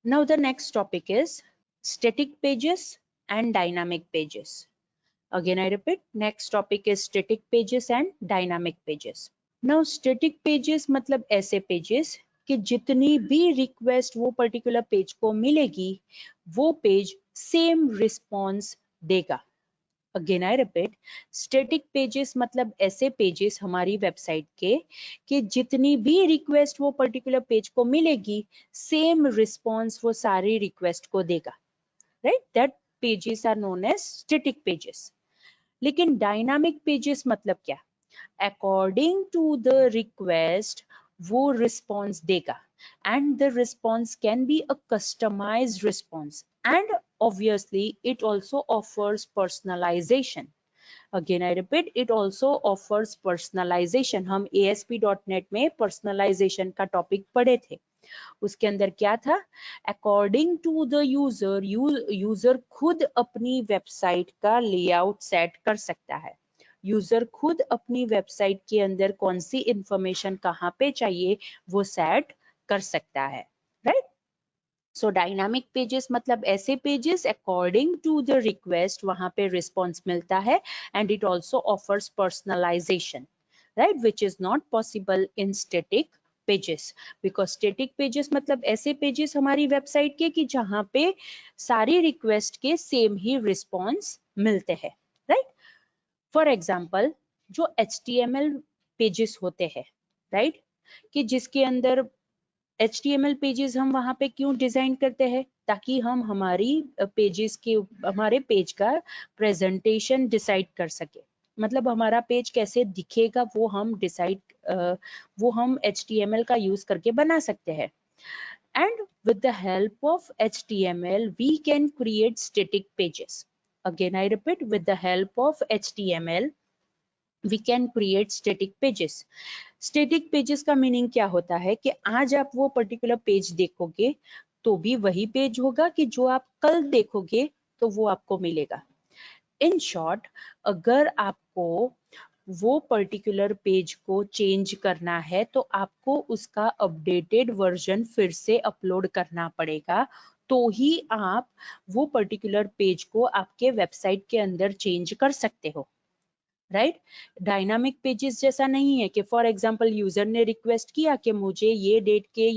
Now the next topic is static pages and dynamic pages. Again I repeat, next topic is static pages and dynamic pages. Now static pages मतलब ऐसे pages कि जितनी भी request वो particular page को मिलेगी वो page same response देगा. Again I repeat, static pages मतलब ऐसे pages हमारी website के कि जितनी भी request वो particular page को मिलेगी same response वो सारी request को देगा. Right? That pages are known as static pages. लेकिन dynamic pages मतलब क्या? According to the request वो response देगा and the response can be a customized response and obviously it also offers personalization. Again I repeat, it also offers personalization. हम ASP.NET में personalization का topic पढ़े थे. उसके अंदर क्या था? According to the user, user खुद अपनी वेबसाइट का लेआउट सेट कर सकता है. यूजर खुद अपनी वेबसाइट के अंदर कौन सी इंफॉर्मेशन कहाँ पे चाहिए वो सेट कर सकता है. राइट? सो डायनामिक पेजेस मतलब ऐसे pages according to the request वहां पे रिस्पॉन्स मिलता है and it also offers personalisation. Right? Which is not possible in static pages because static pages मतलब ऐसे पेजेस हमारी वेबसाइट के कि जहां पे सारी रिक्वेस्ट के सेम ही रिस्पॉन्स मिलते हैं. राइट? फॉर एग्जाम्पल जो HTML पेजेस होते हैं, राइट, कि जिसके अंदर HTML पेजेस हम वहां पे क्यों डिजाइन करते हैं? ताकि हम हमारी पेजेस के हमारे पेज का प्रेजेंटेशन डिसाइड कर सके. मतलब हमारा पेज कैसे दिखेगा वो हम HTML का यूज करके बना सकते हैं. And with the help of HTML we can create static pages. Again I repeat, with the help of HTML we can create static pages. Static pages का मीनिंग क्या होता है कि आज आप वो पर्टिकुलर पेज देखोगे तो भी वही पेज होगा कि जो आप कल देखोगे तो वो आपको मिलेगा. इन शॉर्ट, अगर आपको वो पर्टिकुलर पेज को चेंज करना है तो आपको उसका अपडेटेड वर्जन फिर से अपलोड करना पड़ेगा तो ही आप वो पर्टिकुलर पेज को आपके वेबसाइट के अंदर चेंज कर सकते हो. राइट? डायनामिक पेजेस जैसा नहीं है कि फॉर एग्जांपल यूजर ने रिक्वेस्ट किया कि मुझे ये डेट के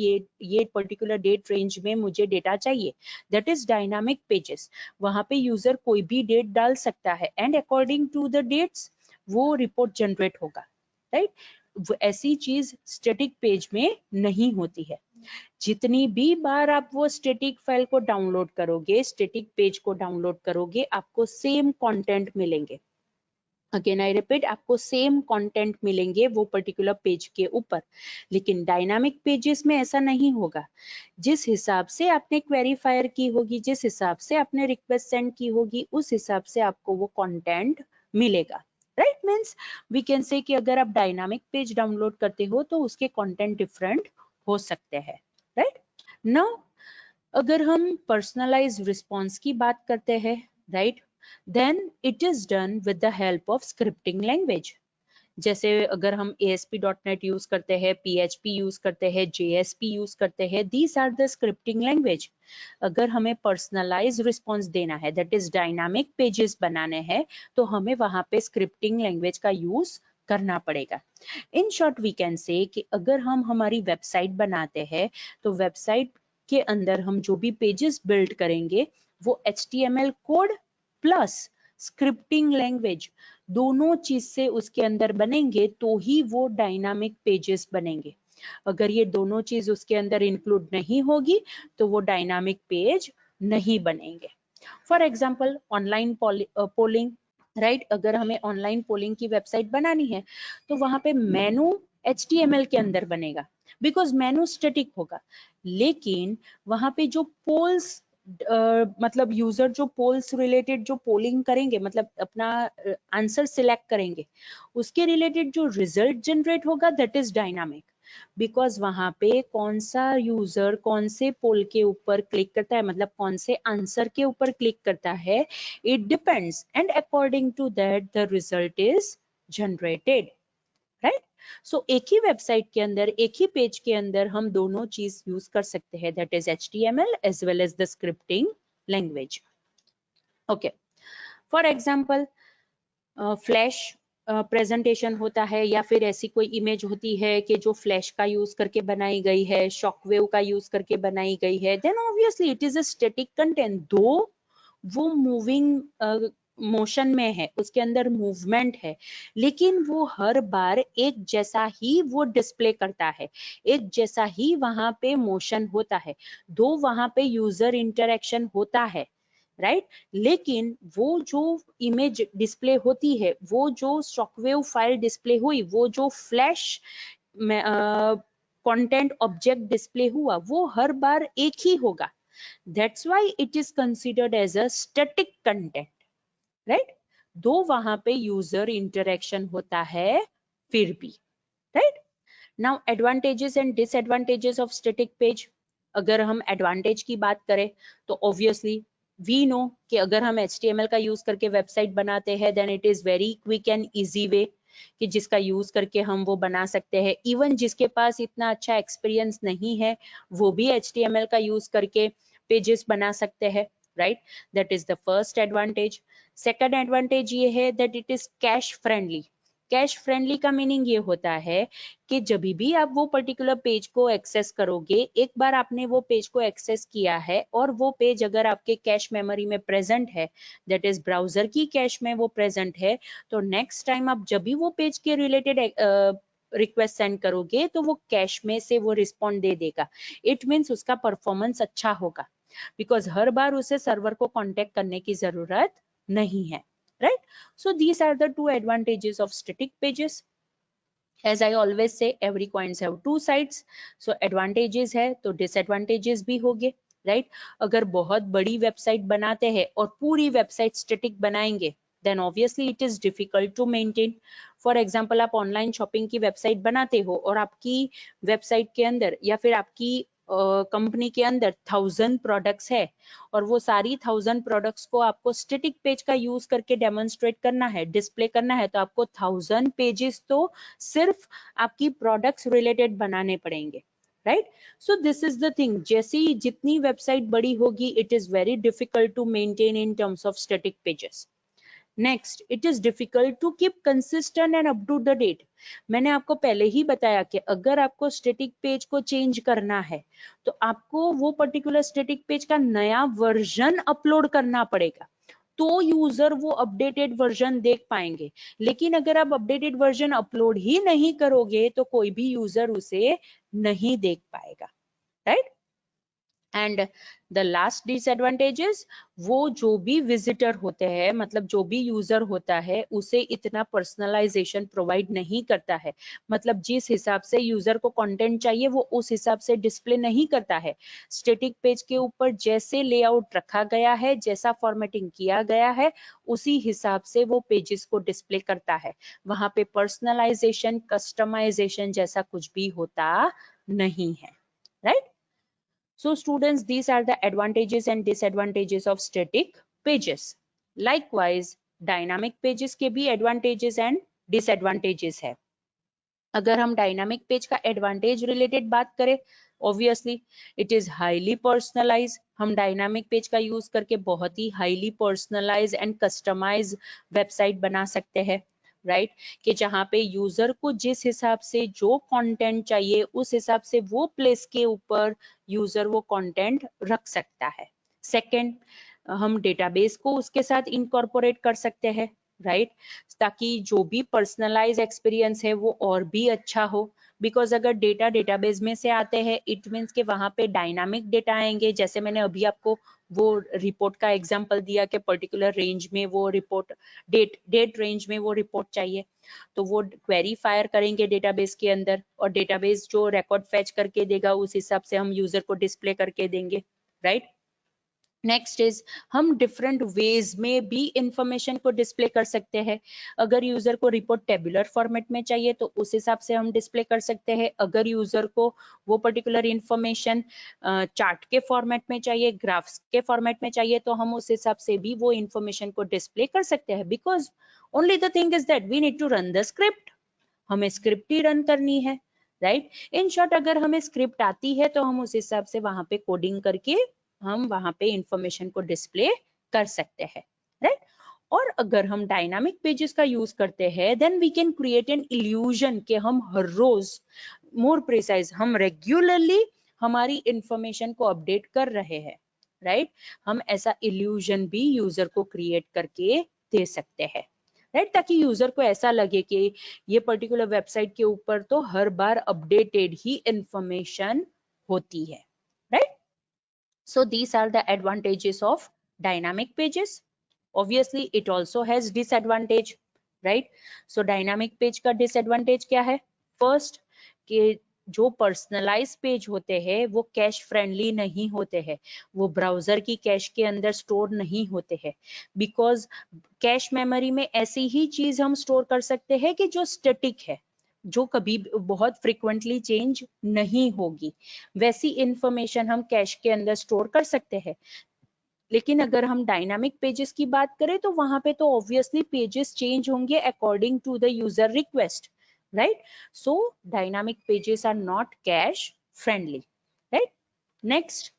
ये पर्टिकुलर डेट रेंज में मुझे डेटा चाहिए. That is dynamic pages. वहां पे यूजर कोई भी डेट डाल सकता है and according to the dates वो रिपोर्ट जनरेट होगा. राइट? ऐसी चीज स्टैटिक पेज में नहीं होती है. जितनी भी बार आप वो स्टैटिक फाइल को डाउनलोड करोगे, स्टैटिक पेज को डाउनलोड करोगे, आपको सेम कंटेंट मिलेंगे. अगेन आई रिपीट, आपको सेम कंटेंट मिलेंगे वो पर्टिकुलर पेज के ऊपर. लेकिन डायनामिक पेजेस में ऐसा नहीं होगा. जिस हिसाब से आपने क्वेरी फायर की होगी, जिस हिसाब से आपने रिक्वेस्ट सेंड की होगी, उस हिसाब से आपको वो कंटेंट मिलेगा. Right? Means we can say कि अगर आप डायनामिक पेज डाउनलोड करते हो तो उसके कंटेंट डिफरेंट हो सकते हैं. राइट? नाउ अगर हम पर्सनलाइज रिस्पॉन्स की बात करते हैं, right, then it is done with the help of scripting language. जैसे अगर हम ASP.NET यूज करते हैं, PHP यूज करते हैं, JSP यूज करते हैं, these are the scripting language. अगर हमें पर्सनलाइज रिस्पॉन्स देना है, दैट इज डायनामिक पेजेस बनाने हैं, तो हमें वहां पे स्क्रिप्टिंग लैंग्वेज का यूज करना पड़ेगा. In short we can say कि अगर हम हमारी वेबसाइट बनाते हैं तो वेबसाइट के अंदर हम जो भी पेजेस बिल्ड करेंगे वो HTML code plus scripting language दोनों चीज से उसके अंदर बनेंगे तो ही वो डायनामिक पेजेस बनेंगे. अगर ये दोनों चीज उसके अंदर इंक्लूड नहीं होगी तो वो डायनामिक पेज नहीं बनेंगे. For example online polling. Right? अगर हमें ऑनलाइन पोलिंग की वेबसाइट बनानी है तो वहां पे मेनू HTML के अंदर बनेगा बिकॉज मेनू स्टैटिक होगा. लेकिन वहां पे जो पोल्स मतलब यूजर जो पोल्स रिलेटेड जो पोलिंग करेंगे, मतलब अपना आंसर सिलेक्ट करेंगे, उसके रिलेटेड जो रिजल्ट जनरेट होगा दैट इज डायनामिक. बिकॉज वहां पे कौन सा यूजर कौन से पोल के ऊपर क्लिक करता है, मतलब कौन से आंसर के ऊपर क्लिक करता है, it depends and according to that the result is generated. Right? सो एक ही वेबसाइट के अंदर, एक ही पेज के अंदर हम दोनों चीज यूज कर सकते हैं, that is HTML as well as the scripting language. Okay, for example flash presentation होता है या फिर ऐसी कोई इमेज होती है कि जो फ्लैश का यूज करके बनाई गई है, शॉकवेव का यूज करके बनाई गई है, then obviously it is a static content, दो वो मूविंग मोशन में है, उसके अंदर मूवमेंट है, लेकिन वो हर बार एक जैसा ही वो डिस्प्ले करता है, एक जैसा ही वहां पे मोशन होता है, दो वहां पे यूजर इंटरेक्शन होता है, राइट लेकिन वो जो इमेज डिस्प्ले होती है, वो जो शॉकवेव फाइल डिस्प्ले हुई, वो जो फ्लैश कंटेंट ऑब्जेक्ट डिस्प्ले हुआ, वो हर बार एक ही होगा। That's why it is considered as a static content, right? दो वहां पे यूजर इंटरेक्शन होता है फिर भी, right? Now advantages and disadvantages of static page। अगर हम एडवांटेज की बात करें तो ऑब्वियसली वी नो कि अगर हम HTML का यूज करके वेबसाइट बनाते हैं then it is very quick and easy way कि जिसका यूज करके हम वो बना सकते हैं। इवन जिसके पास इतना अच्छा एक्सपीरियंस नहीं है वो भी HTML का यूज करके पेजेस बना सकते हैं, right? That is the first advantage. Second advantage ये है that it is cash friendly. Cash friendly का मीनिंग ये होता है कि जब भी आप वो पर्टिकुलर पेज को एक्सेस करोगे, एक बार आपने वो पेज को एक्सेस किया है और वो पेज अगर आपके कैश मेमोरी में प्रेजेंट है, दैट इज ब्राउजर की कैश में वो प्रेजेंट है, तो नेक्स्ट टाइम आप जब भी वो पेज के रिलेटेड रिक्वेस्ट सेंड करोगे तो वो कैश में से वो रिस्पॉन्ड दे देगा। इट मीन्स उसका परफॉर्मेंस अच्छा होगा बिकॉज हर बार उसे सर्वर को कांटेक्ट करने की जरूरत नहीं है, right? So these are the two advantages of static pages. As I always say, every coins have two sides. So advantages है तो disadvantages भी होंगे, right? अगर बहुत बड़ी वेबसाइट बनाते हैं और पूरी वेबसाइट स्टैटिक बनाएंगे then obviously it is difficult to maintain. For example, आप ऑनलाइन शॉपिंग की वेबसाइट बनाते हो और आपकी वेबसाइट के अंदर या फिर आपकी कंपनी के अंदर 1000 प्रोडक्ट्स है और वो सारी 1000 प्रोडक्ट्स को आपको स्टैटिक पेज का यूज करके डेमोन्स्ट्रेट करना है, डिस्प्ले करना है, तो आपको 1000 पेजेस तो सिर्फ आपकी प्रोडक्ट्स रिलेटेड बनाने पड़ेंगे, right? So this is the thing, जैसी जितनी वेबसाइट बड़ी होगी it is very difficult to maintain in terms of static pages. Next, it is difficult to keep consistent and up to the date. मैंने आपको पहले ही बताया कि अगर आपको स्टैटिक पेज को चेंज करना है तो आपको वो पर्टिकुलर स्टैटिक पेज का नया वर्जन अपलोड करना पड़ेगा, तो यूजर वो अपडेटेड वर्जन देख पाएंगे। लेकिन अगर आप अपडेटेड वर्जन अपलोड ही नहीं करोगे तो कोई भी यूजर उसे नहीं देख पाएगा, right? And the last disadvantages, वो जो भी विजिटर होते हैं, मतलब जो भी यूजर होता है, उसे इतना पर्सनलाइजेशन प्रोवाइड नहीं करता है। मतलब जिस हिसाब से यूजर को कंटेंट चाहिए वो उस हिसाब से डिस्प्ले नहीं करता है। स्टैटिक पेज के ऊपर जैसे लेआउट रखा गया है, जैसा फॉर्मेटिंग किया गया है, उसी हिसाब से वो पेजेस को डिस्प्ले करता है। वहां पे पर्सनलाइजेशन, कस्टमाइजेशन जैसा कुछ भी होता नहीं है, right? So students, these are the advantages and disadvantages of static pages. Likewise, dynamic pages के भी advantages and disadvantages है। अगर हम डायनामिक पेज का एडवांटेज रिलेटेड बात करें, obviously it is highly personalise. हम डायनामिक पेज का यूज करके बहुत ही highly personalise and customise website बना सकते हैं, राइट? कि जहाँ पे यूजर को जिस हिसाब से जो कंटेंट चाहिए उस हिसाब से वो प्लेस के ऊपर यूजर वो कंटेंट रख सकता है। सेकंड, हम डेटाबेस को उसके साथ इनकॉर्पोरेट कर सकते हैं, राइट? ताकि जो भी पर्सनलाइज एक्सपीरियंस है वो और भी अच्छा हो। बिकॉज अगर डेटा डेटाबेस में से आते हैं इट मीन्स के वहां पे डायनामिक डेटा आएंगे। जैसे मैंने अभी आपको वो रिपोर्ट का एग्जांपल दिया कि पर्टिकुलर रेंज में वो रिपोर्ट, डेट रेंज में वो रिपोर्ट चाहिए, तो वो क्वेरी फायर करेंगे डेटाबेस के अंदर और डेटाबेस जो रिकॉर्ड फेच करके देगा उस हिसाब से हम यूजर को डिस्प्ले करके देंगे, राइट? नेक्स्ट इज, हम डिफरेंट वेज में भी इंफॉर्मेशन को डिस्प्ले कर सकते हैं। अगर यूजर को रिपोर्ट टेबुलर फॉर्मेट में चाहिए तो उस हिसाब से हम डिस्प्ले कर सकते हैं। अगर यूजर को वो पर्टिकुलर इंफॉर्मेशन चार्ट के फॉर्मेट में चाहिए, ग्राफ्स के फॉर्मेट में चाहिए, तो हम उस हिसाब से भी वो इंफॉर्मेशन को डिस्प्ले कर सकते हैं। Because only the thing is that we need to run the script, हमें स्क्रिप्ट ही रन करनी है, राइट। इन शॉर्ट अगर हमें स्क्रिप्ट आती है तो हम उस हिसाब से वहां पे कोडिंग करके हम वहां पे इंफॉर्मेशन को डिस्प्ले कर सकते हैं, राइट। और अगर हम डायनामिक पेजेस का यूज करते हैं then we can create an illusion कि हम हर रोज मोर प्रिसाइज हम रेगुलरली हमारी इंफॉर्मेशन को अपडेट कर रहे हैं, राइट। हम ऐसा इल्यूजन भी यूजर को क्रिएट करके दे सकते हैं, राइट, ताकि यूजर को ऐसा लगे कि ये पर्टिकुलर वेबसाइट के ऊपर तो हर बार अपडेटेड ही इंफॉर्मेशन होती है, right. So these are the advantages of dynamic pages. Obviously, it also has disadvantage, right? So dynamic page का disadvantage क्या है? First, कि जो पर्सनलाइज पेज होते हैं वो कैश फ्रेंडली नहीं होते हैं, वो ब्राउजर की कैश के अंदर स्टोर नहीं होते हैं, बिकॉज कैश मेमोरी में ऐसी ही चीज हम स्टोर कर सकते हैं कि जो स्टैटिक है, जो कभी बहुत फ्रिक्वेंटली चेंज नहीं होगी, वैसी इंफॉर्मेशन हम कैश के अंदर स्टोर कर सकते हैं। लेकिन अगर हम डायनामिक पेजेस की बात करें तो वहां पे तो ऑब्वियसली पेजेस चेंज होंगे according to the user request, right. So dynamic pages are not cache friendly, right. Next,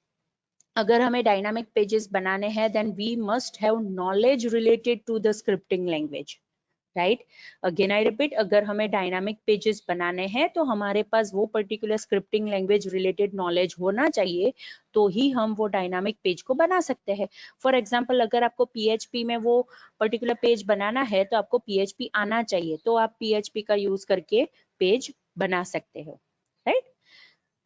अगर हमें डायनामिक पेजेस बनाने हैं then we must have knowledge related to the scripting language, right. Again I repeat, अगर हमें dynamic pages बनाने हैं तो हमारे पास वो particular scripting language related knowledge होना चाहिए, तो ही हम वो डायनामिक पेज को बना सकते हैं। फॉर एग्जांपल, अगर आपको पीएचपी में वो पर्टिकुलर पेज बनाना है तो आपको पीएचपी आना चाहिए, तो आप पीएचपी का यूज करके पेज बना सकते हो, राइट।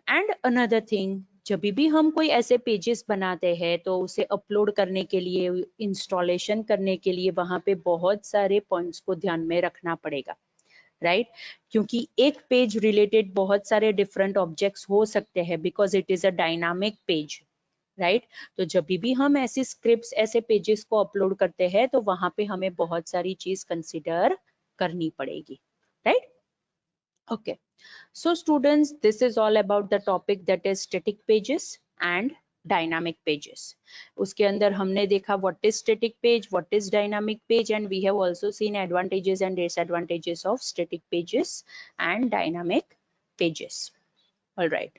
एंड अनदर थिंग, जब भी हम कोई ऐसे पेजेस बनाते हैं तो उसे अपलोड करने के लिए, इंस्टॉलेशन करने के लिए वहां पे बहुत सारे पॉइंट्स को ध्यान में रखना पड़ेगा, राइट। क्योंकि एक पेज रिलेटेड बहुत सारे डिफरेंट ऑब्जेक्ट्स हो सकते हैं because it is a dynamic page, right. तो जब भी हम ऐसी स्क्रिप्ट्स, ऐसे पेजेस को अपलोड करते हैं तो वहां पे हमें बहुत सारी चीज कंसिडर करनी पड़ेगी, right. Okay, so students, this is all about the topic that is static pages and dynamic pages. उसके अंदर हमने देखा what is static page, what is dynamic page, and we have also seen advantages and disadvantages of static pages and dynamic pages. All right.